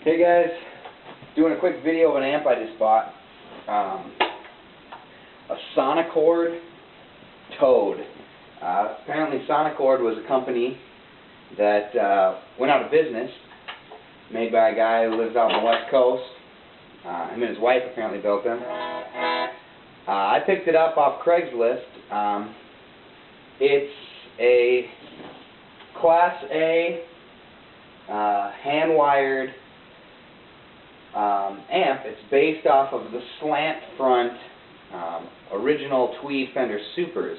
Hey guys, doing a quick video of an amp I just bought. A SonicCord Toad. Apparently SonicCord was a company that went out of business, made by a guy who lives out on the West Coast. Him and his wife apparently built them. I picked it up off Craigslist. It's a Class A hand-wired amp. It's based off of the slant front original Tweed Fender Supers.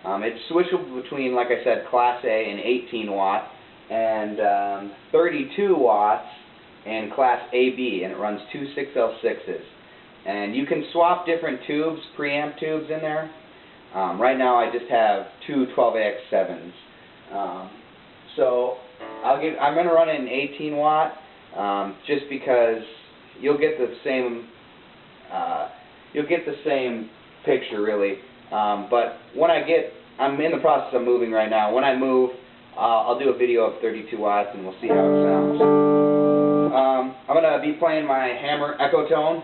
It's switchable between, like I said, Class A and 18 watt and 32 watts in Class AB, and it runs two 6L6s. And you can swap different tubes, preamp tubes in there. Right now I just have two 12AX7s. So I'm going to run it in 18 watt just because you'll get the same picture really. But when I'm in the process of moving right now. When I move, I'll do a video of 32 watts and we'll see how it sounds. I'm going to be playing my Hammer Echo Tone,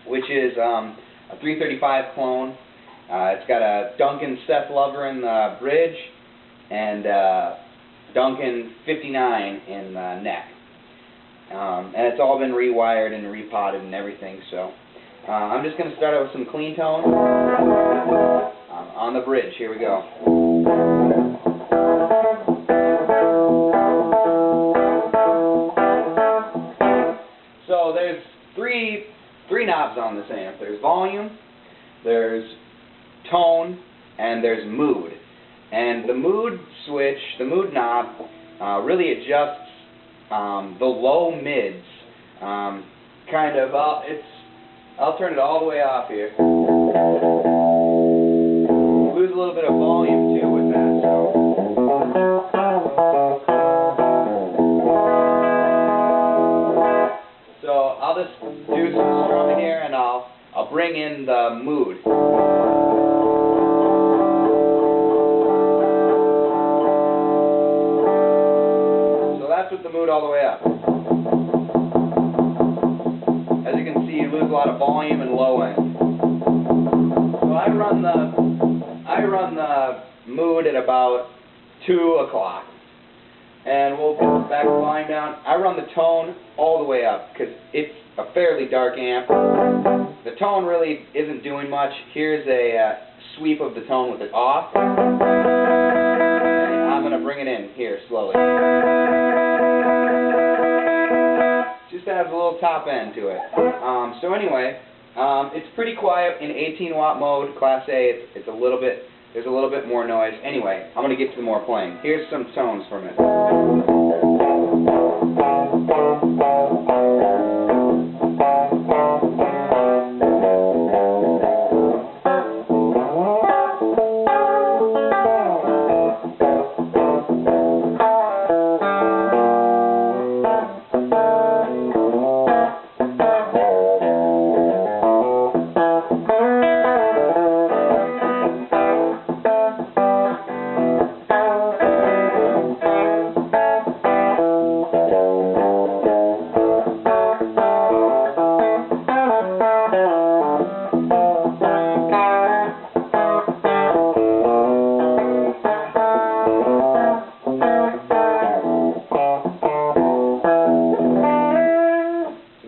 which is a 335 clone. It's got a Duncan Seth Lover in the bridge and Duncan 59 in the neck. And it's all been rewired and repotted and everything, so I'm just going to start out with some clean tone on the bridge. Here we go. So there's three knobs on this amp. There's volume, there's tone, and there's mood. And the mood switch, the mood knob, really adjusts the low mids. Kind of, I'll turn it all the way off here. Lose a little bit of volume too with that. So I'll just do some strumming here, and I'll bring in the mood. With the mood all the way up. As you can see, you lose a lot of volume and low end. So I run the mood at about 2 o'clock, and we'll put back the volume down. I run the tone all the way up because it's a fairly dark amp. The tone really isn't doing much. Here's a sweep of the tone with it off. And I'm going to bring it in here slowly. Just adds a little top end to it. So anyway, it's pretty quiet in 18 watt mode, Class A. It's a little bit, there's a little bit more noise. Anyway, I'm going to get to the more playing. Here's some tones from it.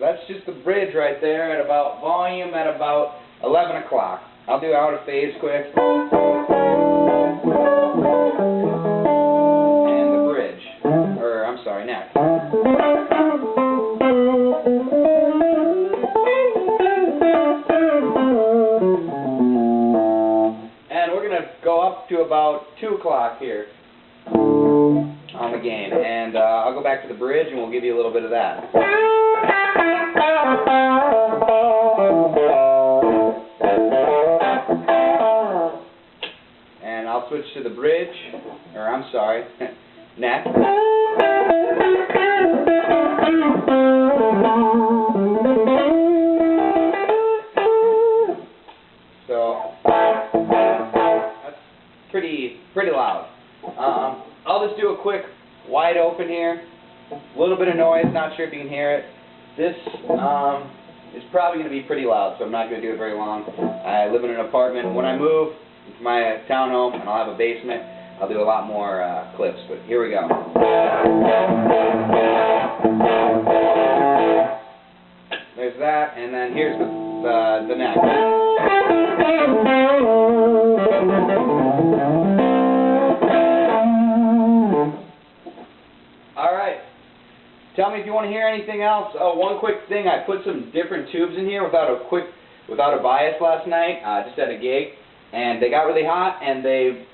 That's just the bridge right there at about volume at about 11 o'clock. I'll do out of phase quick. And the bridge. Or, I'm sorry, neck. And we're going to go up to about 2 o'clock here on the gain. And I'll go back to the bridge and we'll give you a little bit of that. And I'll switch to the bridge, or I'm sorry, neck. So that's pretty loud. I'll just do a quick wide open here. We'll little bit of noise, not sure if you can hear it. This is probably going to be pretty loud, so I'm not going to do it very long. I live in an apartment. When I move to my townhome and I'll have a basement, I'll do a lot more clips, but here we go. There's that, and then here's the next. Alright, tell me if you want to hear anything else. Oh, one quick thing, I put some different tubes in here without a bias last night, just at a gig, and they got really hot, and they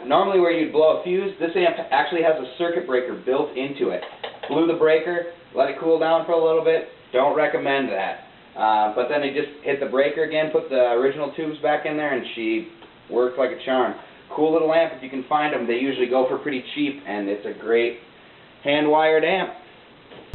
normally where you'd blow a fuse, this amp actually has a circuit breaker built into it. Blew the breaker, let it cool down for a little bit. Don't recommend that. But then they just hit the breaker again, put the original tubes back in there, and she worked like a charm. Cool little amp if you can find them. They usually go for pretty cheap, and it's a great hand-wired amp.